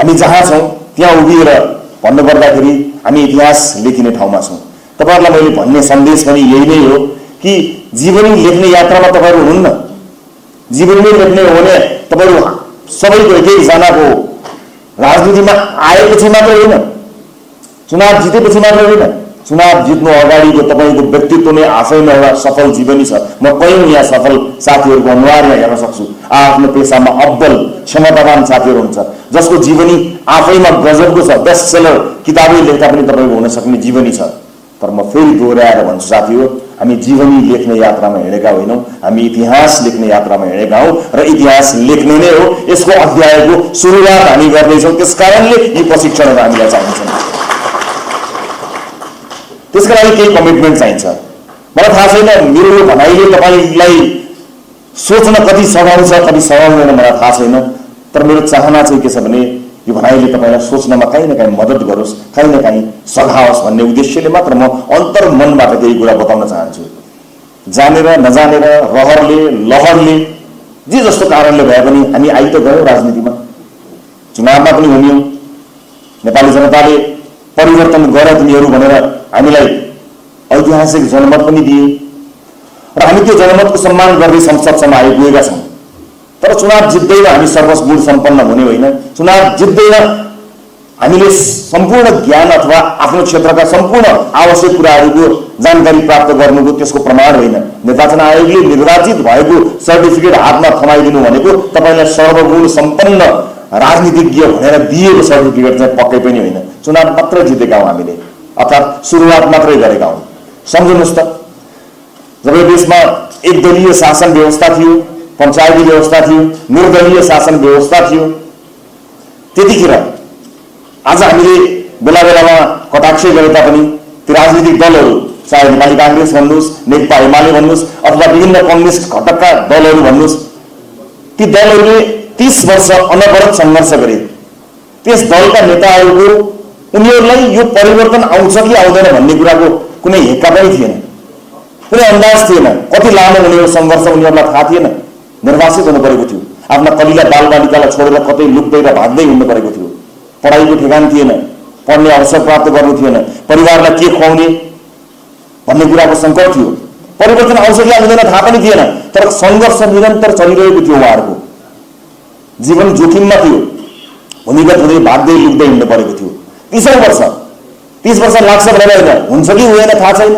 हामी जहाँ छौँ त्यहाँ उभिएर भन्नुपर्दाखेरि हामी इतिहास लेखिने ठाउँमा छौँ। तपाईहरुलाई मैले भन्ने सन्देश पनि यही नै हो कि जीवनी लेख्ने यात्रामा तपाईहरु हुनुहुन्न। जीवनी लेख्ने हो भने तपाईहरु सबैको एक जनाको राजनीतिमा आएपछि मात्र होइन, चुनाव जितेपछि मात्र होइन, चुनाव जित्नु अगाडिको तपाईको व्यक्तित्व नै आफैमा एउटा सफल जीवनी छ। म कयौं यहाँ सफल साथीहरुको अनुहार यहाँ हेर्न सक्छु। आफ्नो पेशामा अब्बल क्षमतावान साथीहरु हुन्छ जसको जीवनी आफैमा गजबको छ। बेस्ट सेलर किताबै लेख्दा पनि तपाईको हुन सक्ने जीवनी छ। तर म फेरि दोहोर्याएर भन्छु साथीहरु, हामी जीवनी लेख्ने यात्रामा हिँडेका होइनौं, हामी इतिहास लेख्ने यात्रामा हिँडेका हौं र इतिहास लेख्ने नै हो। यसको अध्यायको सुरुवात हामी गर्दैछौं। त्यसकारणले यी प्रशिक्षणहरु हामीलाई चाहिन्छन्। त्यसका लागि केही कमिटमेन्ट चाहिन्छ। मलाई थाहा छैन मेरो यो भनाइले तपाईलाई सोच्न कति सघाउँछ कति सघाउँदैन मलाई थाहा छैन, तर मेरो चाहना चाहिँ के छ भने यो भनाइले तपाईलाई सोच्नमा कहीँ न कहीँ मद्दत गरोस्, कहीँ न कहीँ सघाओस् भन्ने उद्देश्यले मात्र म अन्तर्मनबाट केही कुरा बताउन चाहन्छु। जानेर नजानेर रहरले लहरले जे जस्तो कारणले भए पनि हामी आइ त गयौं राजनीतिमा, चुनावमा पनि हुन्यौं। नेपाली जनताले परिवर्तन गर तिनीहरू भनेर हामीलाई ऐतिहासिक जनमत पनि दिए र हामी त्यो जनमतको सम्मान गर्दै संसदसम्म आइपुगेका छौं। तर चुनाव जित्दैन हामी सर्वगुण सम्पन्न हुने होइन। चुनाव जित्दैन हामीले सम्पूर्ण ज्ञान अथवा आफ्नो क्षेत्रका सम्पूर्ण आवश्यक कुराहरूको जानकारी प्राप्त गर्नुको त्यसको प्रमाण होइन। निर्वाचन आयोगले निर्वाचित भएको सर्टिफिकेट हातमा थमाइदिनु भनेको तपाईलाई सर्वगुण सम्पन्न राजनीतिज्ञ भनेर दिएको सर्टिफिकेट चाहिँ पक्कै पनि होइन। चुनाव मात्र जितेका हौं हामीले, अर्थात् सुरुवात मात्रै गरेका हौं। सम्झनुस् त, जब देशमा एकदलीय शासन व्यवस्था थियो, पञ्चायती व्यवस्था थियो, निर्दलीय शासन व्यवस्था थियो, त्यतिखेर आज हामीले बेला बेलामा कटाक्ष गरे तापनि ती राजनीतिक दलहरू, चाहे नेपाली कांग्रेस भन्नुस्, नेकपा एमाले भन्नुस् अथवा विभिन्न कम्युनिस्ट घटकका दलहरू भन्नुस्, ती दलहरूले 30 वर्ष अनवरत संघर्ष गरे। त्यस दलका नेताहरूको उनीहरूलाई यो परिवर्तन आउँछ कि आउँदैन भन्ने कुराको कुनै हेक्का पनि थिएन, कुनै अन्दाज थिएन। कति लामो हुने हो संघर्ष उनीहरूलाई थाहा थिएन। निर्वासित हुनु परेको थियो, आफ्ना कलिला बालबालिकालाई छोडेर कतै लुक्दै र भाग्दै हिँड्नु परेको थियो। पढाइको ठेगान थिएन, पढ्ने अवसर प्राप्त गर्नु थिएन, परिवारलाई के खुवाउने भन्ने कुराको संकट थियो। परिवर्तन आउँछ कि आउँदैन थाहा पनि थिएन, तर संघर्ष निरन्तर चलिरहेको थियो। उहाँहरूको जीवन जोखिममा थियो, भूमिगत हुँदै भाग्दै लुक्दै हिँड्नु परेको थियो। 30 वर्ष लाग्छ भनेर होइन, हुन्छ कि हुँदैन थाहा छैन।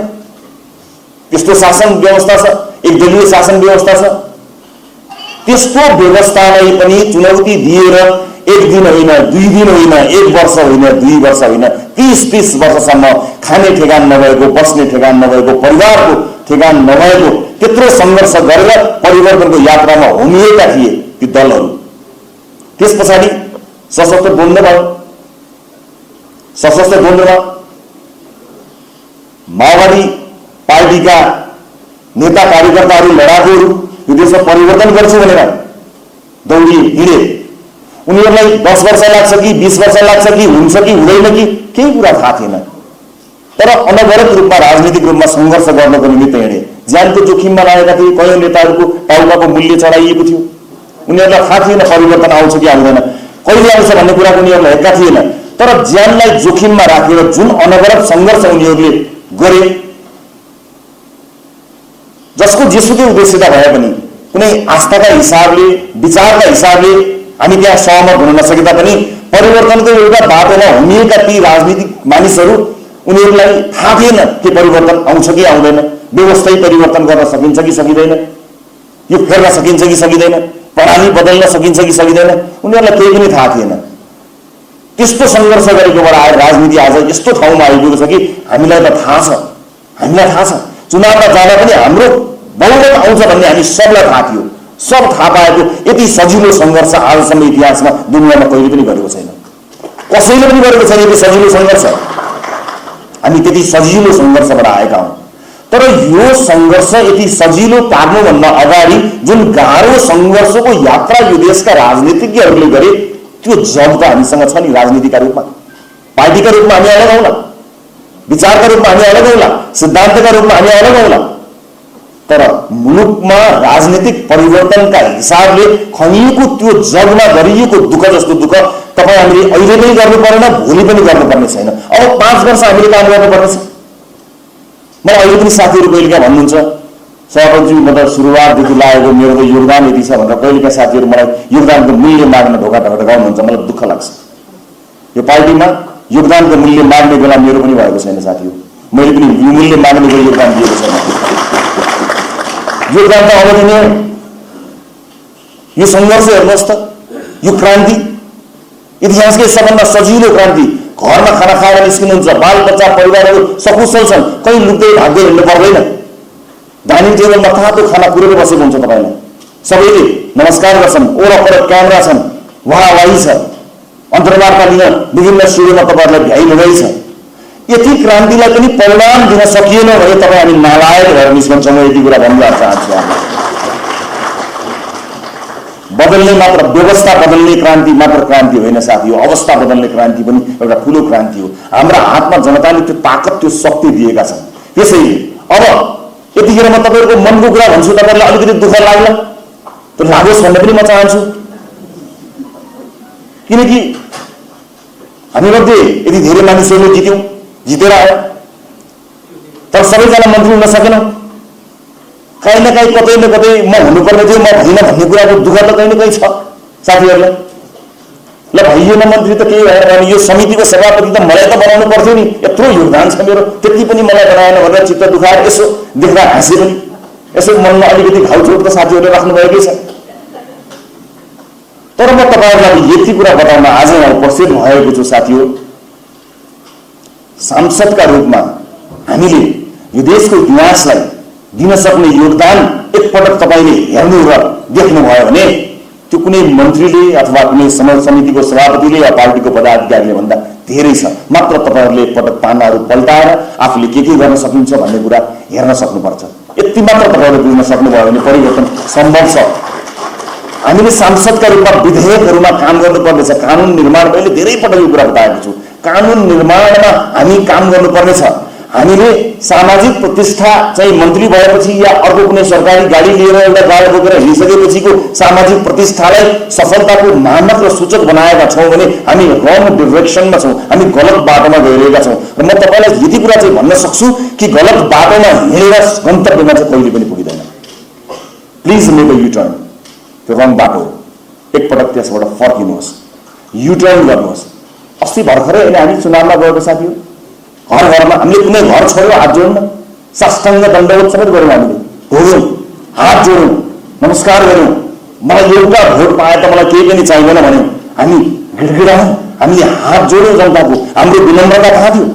त्यस्तो शासन व्यवस्था छ, एकदलीय शासन व्यवस्था छ। त्यस्तो व्यवस्थालाई पनि चुनौती दिएर 1 दिन होइन, 2 दिन होइन, 1 वर्ष होइन, 2 वर्ष होइन, 30 वर्षसम्म खाने ठेगान नभएको, बस्ने ठेगान नभएको, परिवारको ठेगान नभएको त्यत्रो संघर्ष गरेर परिवर्तनको यात्रामा होमिएका थिए ती दलहरू। त्यस पछाडि सशस्त्र द्वन्द्व भयो। सशस्त्र द्वन्द्वमा माओवादी पार्टीका नेता कार्यकर्ताहरू, लडाकुहरू यो देशमा परिवर्तन गर्छु भनेर दौडिए, हिँडे। उनीहरूलाई 10 वर्ष लाग्छ कि 20 वर्ष लाग्छ कि हुन्छ कि हुँदैन कि केही कुरा थाहा थिएन, तर अनवरत रूपमा राजनीतिक रूपमा संघर्ष गर्नको निमित्त हिँडे। ज्यानको जोखिममा लागेका थिए। कयौं नेताहरूको टाउकाको मूल्य चढाइएको थियो। उनीहरूलाई थाहा थिएन परिवर्तन आउँछ कि आउँदैन, कहिले आउँछ भन्ने कुराको उनीहरूलाई हेक्का थिएन। तर ज्यानलाई जोखिममा राखेर जुन अनवरत संघर्ष उनीहरूले गरे, जसको जेसुकै उद्देश्यता भए पनि, कुनै आस्थाका हिसाबले, विचारका हिसाबले हामी त्यहाँ सहमत हुन नसके तापनि परिवर्तनको एउटा बाटोमा होमिएका ती राजनीतिक मानिसहरू, उनीहरूलाई थाहा थिएन कि परिवर्तन आउँछ कि आउँदैन, व्यवस्था परिवर्तन गर्न सकिन्छ कि सकिँदैन, यो फेर्न सकिन्छ कि सकिँदैन, प्रणाली बदल्न सकिन्छ कि सकिँदैन, उनीहरूलाई केही पनि थाहा थिएन। त्यस्तो संघर्ष गरेकोबाट आएर राजनीति आज यस्तो ठाउँमा आइपुगेको छ कि हामीलाई त थाहा छ, हामीलाई थाहा छ चुनावमा जाँदा पनि हाम्रो बहुमत आउँछ भन्ने हामी सबलाई थाहा थियो। सब थाहा पाएको यति सजिलो संघर्ष आजसम्म इतिहासमा दुनियाँमा कहिले पनि गरेको छैन, कसैले पनि गरेको छैन। यति सजिलो संघर्ष हामी त्यति सजिलो संघर्षबाट आएका हौं। तर यो संघर्ष यति सजिलो पार्नुभन्दा अगाडि जुन गाह्रो संघर्षको यात्रा यो देशका राजनीतिज्ञहरूले गरे, त्यो जब त हामीसँग छ नि। राजनीतिका रूपमा, पार्टीका रूपमा हामी अलग हौला, विचारका रूपमा हामी अलग हौला, सिद्धान्तका रूपमा हामी अलग हौला, तर मुलुकमा राजनीतिक परिवर्तनका हिसाबले खनिएको त्यो जगमा गरिएको दुःख जस्तो दुःख तपाईँ हामीले अहिले पनि गर्नु परेन, भोलि पनि गर्नुपर्ने छैन। अब 5 वर्ष हामीले काम गर्नुपर्नेछ। मलाई अहिले पनि साथीहरू कहिलेकाहीँ भन्नुहुन्छ, सभापतिज्यू म त सुरुवातदेखि लागेको मेरो त योगदान यति छ भनेर कहिलेकाहीँ साथीहरू मलाई योगदानको मूल्य माग्न ढोका ढकाउनुहुन्छ। मलाई दुःख लाग्छ। यो पार्टीमा योगदानको मूल्य माग्ने बेला मेरो पनि भएको छैन साथीहरू। मैले पनि यो मूल्य माग्ने बेला योगदान दिएको छैन। योगदान त अब दिने यो सङ्घर्ष हेर्नुहोस् त, यो क्रान्ति इतिहासकै सबभन्दा सजिलो क्रान्ति। घरमा खाना खाएर निस्किनुहुन्छ, बालबच्चा परिवारहरू सकुशल छन्, कहीँ लुक्दै भाग्दै हिँड्नु पर्दैन। डाइनिङ टेबलमा तातो खाना पुरेर बसेको हुन्छ तपाईँलाई, सबैले नमस्कार गर्छन्, ओरपर क्यामेरा छन्, वाहवाही छ, अन्तर्वार्ता दिन विभिन्न स्टुडियोमा तपाईँहरूलाई भ्याइरहेकै छ। यति क्रान्तिलाई पनि परिणाम दिन सकिएन भने तपाईँ हामी नालायक भएर निस्कन्छौँ। यति कुरा भन्न चाहन्छु। बदल्ने मात्र, व्यवस्था बदल्ने क्रान्ति मात्र क्रान्ति होइन साथी हो, अवस्था बदल्ने क्रान्ति पनि एउटा ठुलो क्रान्ति हो। हाम्रा हातमा जनताले त्यो ताकत, त्यो शक्ति दिएका छन्। त्यसैले अब यतिखेर म तपाईँहरूको मनको कुरा भन्छु, तपाईँहरूलाई अलिकति दुःख लाग्ला, त्यो लागोस् भन्ने पनि म चाहन्छु। किनकि हामीमध्ये यति धेरै मानिसहरूले जितेर आयो, तर सबैजना मन्त्री हुन सकेनौँ। कहीँ न कहीँ, कतै न कतै म हुनुपर्ने थियो, म भइनँ भन्ने कुराको दुःख त कहीँ न कहीँ छ साथीहरूलाई। ल भइएन मन्त्री त केही भएन भने यो समितिको सभापति त मलाई त बनाउनु पर्थ्यो नि, यत्रो योगदान छ मेरो, त्यति पनि मलाई बनाएन भनेर चित्त दुखाएर यसो देख्दा हाँसे पनि, यसो मनमा अलिकति घाउचोट त साथीहरूले राख्नुभएकै छ। तर म तपाईँहरूलाई यति कुरा बताउन आज उपस्थित भएको छु साथी हो। सांसदका रूपमा हामीले यो देशको इतिहासलाई दिन सक्ने योगदान एकपटक तपाईँले हेर्नु र देख्नुभयो भने त्यो कुनै मन्त्रीले अथवा कुनै समितिको सभापतिले या पार्टीको पदाधिकारीले भन्दा धेरै छ। मात्र तपाईँहरूले एकपटक पानाहरू पल्टाएर आफूले के गर्न सकिन्छ भन्ने कुरा हेर्न सक्नुपर्छ। यति मात्र तपाईँहरूले बुझ्न सक्नुभयो भने परिवर्तन सम्भव छ। हामीले सांसदका रूपमा विधेयकहरूमा काम गर्नुपर्नेछ। कानुन निर्माण, मैले धेरै पटक यो कुरा बताएको छु, कानुन निर्माणमा हामी काम गर्नुपर्नेछ। हामीले सामाजिक प्रतिष्ठा चाहिँ मन्त्री भएपछि या अर्को कुनै सरकारी गाडी लिएर एउटा गाडी बोकेर हिँडिसकेपछिको सामाजिक प्रतिष्ठालाई सफलताको मानक र सूचक बनाएका छौँ भने हामी रङ डिरेक्सनमा छौँ, हामी गलत बाटोमा गइरहेका छौँ। र म तपाईँलाई यति कुरा चाहिँ भन्न सक्छु कि गलत बाटोमा हिँडेर गन्तव्यमा चाहिँ कहिले पनि पुगिँदैन। Please make a U turn. त्यो रङ बाटो, एकपटक त्यसबाट फर्किनुहोस्, युटर्न गर्नुहोस्। अस्ति भर्खरै अहिले हामी चुनावमा गएको साथी हो, घर घरमा हामीले कुनै घर छोड्यो हात जोड्न, साष्टाङ्ग दण्डवत समेत गऱ्यौँ, हामीले घोड्यौँ, हात जोड्यौँ, नमस्कार गऱ्यौँ, मलाई एउटा भोट पाए त मलाई केही पनि चाहिँदैन भन्यौँ, हामी गिडगिडायौँ, हामीले हात जोड्यौँ जनताको। हाम्रो विनम्रता कहाँ थियो?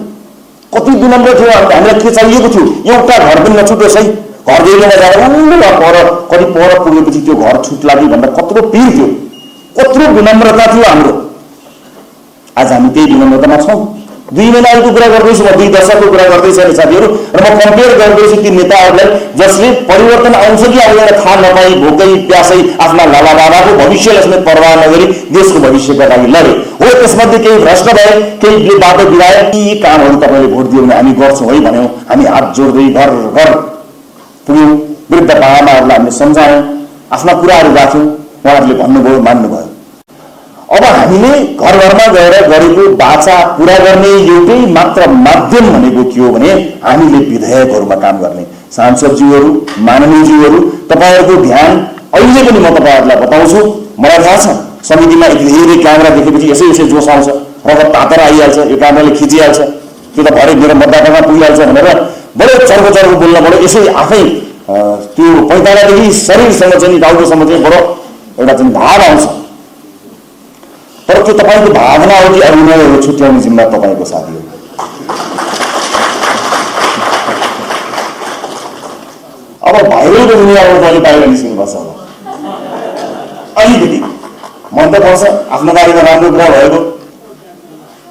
कति विनम्र थियो? हामीलाई के चाहिएको थियो? एउटा घर पनि नछुटोस् है। घर दैलोमा जाएर पर कति पर पुगेपछि त्यो घर छुट्ला कि भन्दा कत्रो पीर थियो, कत्रो विनम्रता थियो हाम्रो। आज हामी त्यही विनम्रतामा छौँ। 2 महिनाको कुरा गर्दैछु म, 2 दशकको कुरा गर्दैछु साथीहरू। र म कम्पेयर गर्दैछु ती नेताहरूलाई जसले परिवर्तन आउँछ कि आउँदैन थाहा नपाई, भोकै प्यासै आफ्ना लाला बाबाको भविष्यलाई समेत परवाह नगरी देशको भविष्यका लागि लडे। हो, त्यसमध्ये केही भ्रष्ट भए, केही बाटो बिगाए। यी कामहरू तपाईँले भोट दियो भने हामी गर्छौँ है भन्यौँ। हामी हात जोड्दै घर घर पुग्यौँ, वृद्ध बाबामाहरूलाई हामीले सम्झायौँ, आफ्ना कुराहरू राख्यौँ, उहाँहरूले भन्नुभयो, मान्नुभयो। अब हामीले घर घरमा गएर गरेको बाचा पुरा गर्ने एउटै मात्र माध्यम भनेको के हो भने हामीले विधेयकहरूमा काम गर्ने। सांसदज्यूहरू, माननीयज्यूहरू, तपाईँहरूको ध्यान अहिले पनि म तपाईँहरूलाई बताउँछु। मलाई थाहा छ समितिमा धेरै क्यामेरा देखेपछि यसै जोस आउँछ, रगत तातेर आइहाल्छ, यो क्यामेराले खिचिहाल्छ, त्यो त भरे मेरो मतदातामा पुगिहाल्छ भनेर बडो चर्को चर्को बोल्न बडो यसै आफै त्यो पैतालादेखि शरीरसँग चाहिँ टाउकोसम्म चाहिँ बडो एउटा चाहिँ भाव आउँछ। तर त्यो तपाईँको भावना हो कि अभिनयहरू छुट्याउने जिम्मा तपाईँको साथी हो। अब भाइरलको दुनियाँबाट अहिले बाहिर निस्किनुपर्छ होला अलिकति। मन त पर्छ, आफ्नो बारेमा राम्रो कुरा भएको।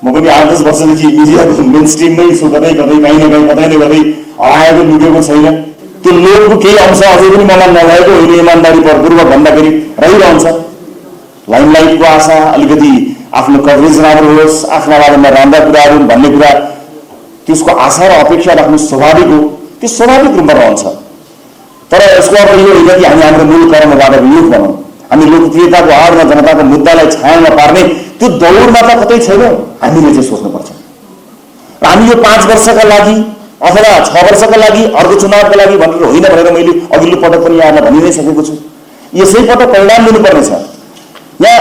म पनि 8-10 वर्षदेखि मिडियाको मेन स्ट्रिममै छु, कतै कतै कहीँ न कहीँ कतै न कतै हराएको लुकेको छैन। त्यो लोभको केही अंश अझै पनि मलाई नभएको होइन, इमान्दारी पूर्वक भन्दाखेरि रहिरहन्छ। लाइमलाइटको आशा, अलिकति आफ्नो कभरेज राम्रो होस्, आफ्ना बारेमा राम्रा कुराहरू भन्ने कुरा, त्यसको आशा र अपेक्षा राख्नु स्वाभाविक हो, त्यो स्वाभाविक रूपमा रहन्छ। तर यसको अर्थ यो होइन कि हामी हाम्रो मूल कर्मबाट विमुख बनाउँ। हामी लोकप्रियताको आडमा जनताको मुद्दालाई छायामा पार्ने त्यो दौडमा त कतै छैन। हामीले चाहिँ सोच्नुपर्छ र हामी यो 5 वर्षका लागि अथवा 6 वर्षका लागि अर्को चुनावका लागि भनेर होइन भनेर मैले अघिल्लो पटक पनि यहाँलाई भनि नै सकेको छु। यसै पटक परिणाम लिनुपर्नेछ। यहाँ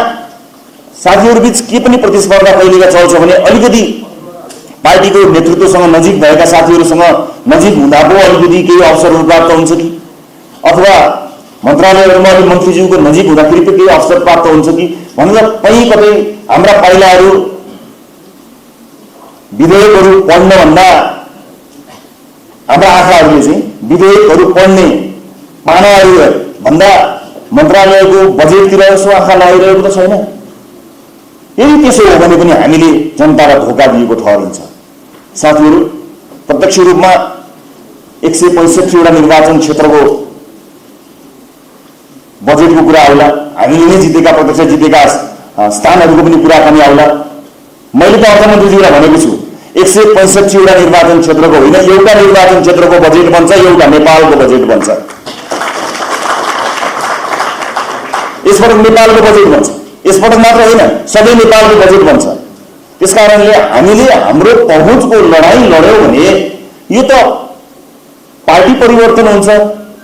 साथीहरू बीच के पनि प्रतिस्पर्धा कहिलेका चल्छ भने अलिकति पार्टीको नेतृत्वसँग नजिक भएका साथीहरूसँग नजिक हुँदा पो अलिकति केही अवसरहरू प्राप्त हुन्छ कि, अथवा मन्त्रालयहरूमा अलि मन्त्रीज्यूको नजिक हुँदाखेरि पो केही अवसर प्राप्त हुन्छ कि भनेर कहीँ कतै हाम्रा पाइलाहरू विधेयकहरू पढ्नभन्दा हाम्रा आँखाहरूले चाहिँ विधेयकहरू पढ्ने पानाहरू भन्दा मन्त्रालयको बजेटतिर यसो आँखा लागिरहेको त छैन। यदि त्यसो हो भने पनि हामीले जनतालाई धोका दिएको ठहरिन्छ। साथीहरू, प्रत्यक्ष रूपमा 165 वटा निर्वाचन क्षेत्रको बजेटको कुरा आउला, हामीले नै जितेका प्रत्यक्ष जितेका स्थानहरूको पनि कुराकानी आउला। मैले त अर्थमन्त्रीज्यूलाई भनेको छु 165 वटा निर्वाचन क्षेत्रको होइन, एउटा निर्वाचन क्षेत्रको बजेट बन्छ, एउटा नेपालको बजेट बन्छ। यसपटक नेपालको बजेट बन्छ, यसपटक मात्र होइन सबै नेपालको बजेट बन्छ। त्यसकारणले हामीले हाम्रो पहुँचको लडाईँ लड्यौँ भने यो त पार्टी परिवर्तन हुन्छ,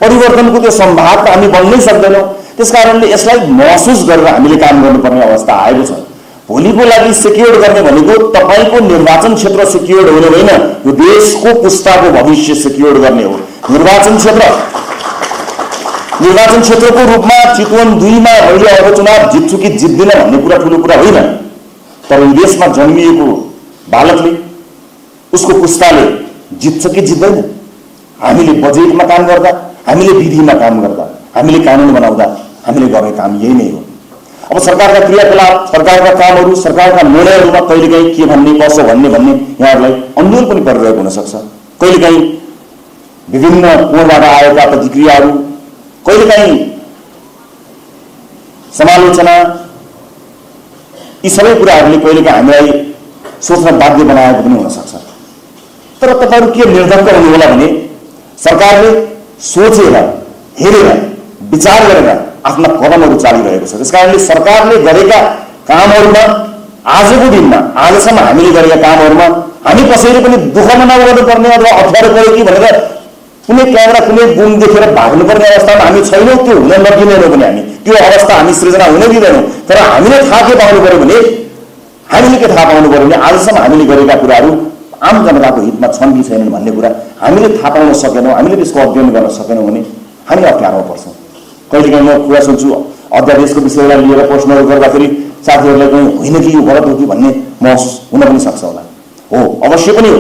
परिवर्तनको त्यो सम्भाग हामी बन्नै सक्दैनौँ। त्यसकारणले यसलाई महसुस गरेर हामीले काम गर्नुपर्ने अवस्था आएको छ। भोलिको लागि सिक्योर गर्ने भनेको तपाईँको निर्वाचन क्षेत्र सिक्योर हुने होइन, यो देशको पुस्ताको भविष्य सिक्योर गर्ने हो। निर्वाचन क्षेत्रको रूपमा चितवन 2 मा मैले अब चुनाव जित्छु कि जित्दिन भन्ने कुरा ठुलो कुरा होइन, तर यो देशमा जन्मिएको बालकले उसको पुस्ताले जित्छ कि जित्दैन, हामीले बजेटमा काम गर्दा, हामीले विधिमा काम गर्दा, हामीले कानुन बनाउँदा हामीले गर्ने काम यही नै हो। अब सरकारका क्रियाकलाप, सरकारका कामहरू, सरकारका निर्णयहरूमा कहिलेकाहीँ के भन्ने कसो भन्ने यहाँहरूलाई अन्यल पनि परिरहेको हुनसक्छ। कहिलेकाहीँ विभिन्न कोणबाट आएका प्रतिक्रियाहरू, कहिलेकाहीँ समालोचना, यी सबै कुराहरूले कहिलेकाहीँ हामीलाई सोच्न बाध्य बनाएको पनि हुनसक्छ। तर तपाईँहरू के निर्धक्क हुनु होला भने सरकारले सोचेर, हेरेर, विचार गरेर आफ्ना कदमहरू चालिरहेको छ। त्यसकारणले सरकारले गरेका कामहरूमा आजको दिनमा, आजसम्म हामीले गरेका कामहरूमा हामी कसैले पनि दुःख नगर्नुपर्ने अथवा अप्ठ्यारो पऱ्यो कि भनेर कुनै क्यामेरा कुनै गुम देखेर भाग्नुपर्ने अवस्थामा हामी छैनौँ। त्यो हुन नदिँदैनौँ पनि हामी, त्यो अवस्था हामी सृजना हुन दिँदैनौँ। तर हामीले थाहा के पाउनु पऱ्यो भने, हामीले के थाहा पाउनु पऱ्यो भने आजसम्म हामीले गरेका कुराहरू आम जनताको हितमा छन् कि छैनन् भन्ने कुरा हामीले थाहा पाउन सकेनौँ, हामीले त्यसको अध्ययन गर्न सकेनौँ भने हामी अप्ठ्यारोमा पर्छौँ। कहिलेकाहीँ म कुरा सुन्छु अध्यादेशको विषयलाई लिएर प्रश्नहरू गर्दाखेरि साथीहरूलाई कहीँ होइन कि यो गलत हो कि भन्ने महसुस हुन पनि सक्छ होला। हो, अवश्य पनि हो।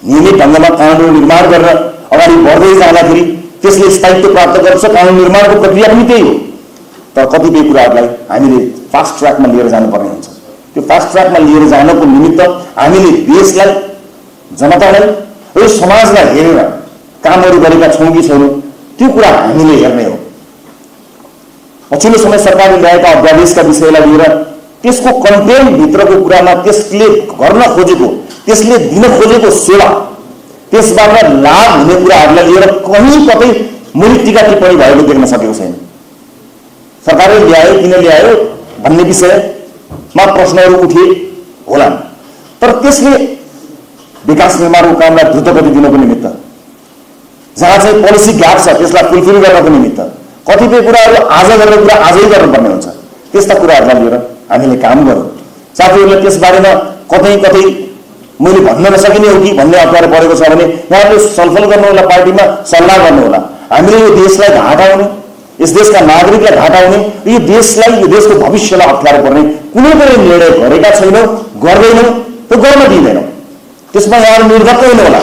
नियमित ढङ्गमा कानुन निर्माण गरेर अगाडि बढ्दै जाँदाखेरि त्यसले स्थायित्व प्राप्त गर्छ। कानुन निर्माणको प्रक्रिया पनि त्यही हो। तर कतिपय कुराहरूलाई हामीले फास्ट ट्र्याकमा लिएर जानुपर्ने हुन्छ। त्यो फास्ट ट्र्याकमा लिएर जानको निमित्त हामीले देशलाई, जनतालाई र समाजलाई हेरेर कामहरू गरेका छौँ कि छैनौँ त्यो कुरा हामीले हेर्ने हो। पछिल्लो समय सरकारले ल्याएका अध्यादेशका विषयलाई लिएर त्यसको कन्टेन्टभित्रको कुरामा त्यसले गर्न खोजेको, त्यसले दिन खोजेको सेवा, त्यसबाट लाभ हुने कुराहरूलाई लिएर कहीँ कतै मैले टीका टिप्पणी भएको देख्न सकेको छैन। सरकारले ल्यायो, किन ल्यायो भन्ने विषयमा प्रश्नहरू उठे होलान्, तर त्यसले विकास निर्माणको कामलाई द्रुत गति दिनको निमित्त, जहाँ चाहिँ पोलिसी ग्याप छ त्यसलाई फुलफिल गर्नको निमित्त कतिपय कुराहरू आज गर्ने कुरा आजै गर्नुपर्ने हुन्छ। त्यस्ता कुराहरूलाई लिएर हामीले काम गरौँ। साथीहरूले त्यसबारेमा कतै कतै मैले भन्न नसकिने हो कि भन्ने अप्ठ्यारो परेको छ भने यहाँहरूले छलफल गर्नु होला, पार्टीमा सल्लाह गर्नु होला। हामीले यो देशलाई घाटा हुने, यस देशका नागरिकलाई घाटा हुने, यो देशलाई, यो देशको भविष्यलाई अप्ठ्यारो पर्ने कुनै पनि निर्णय गरेका छैनौँ, गर्दैनौँ, त्यो गर्न दिँदैनौँ। त्यसमा यहाँहरू निर्धक्क हुनु होला।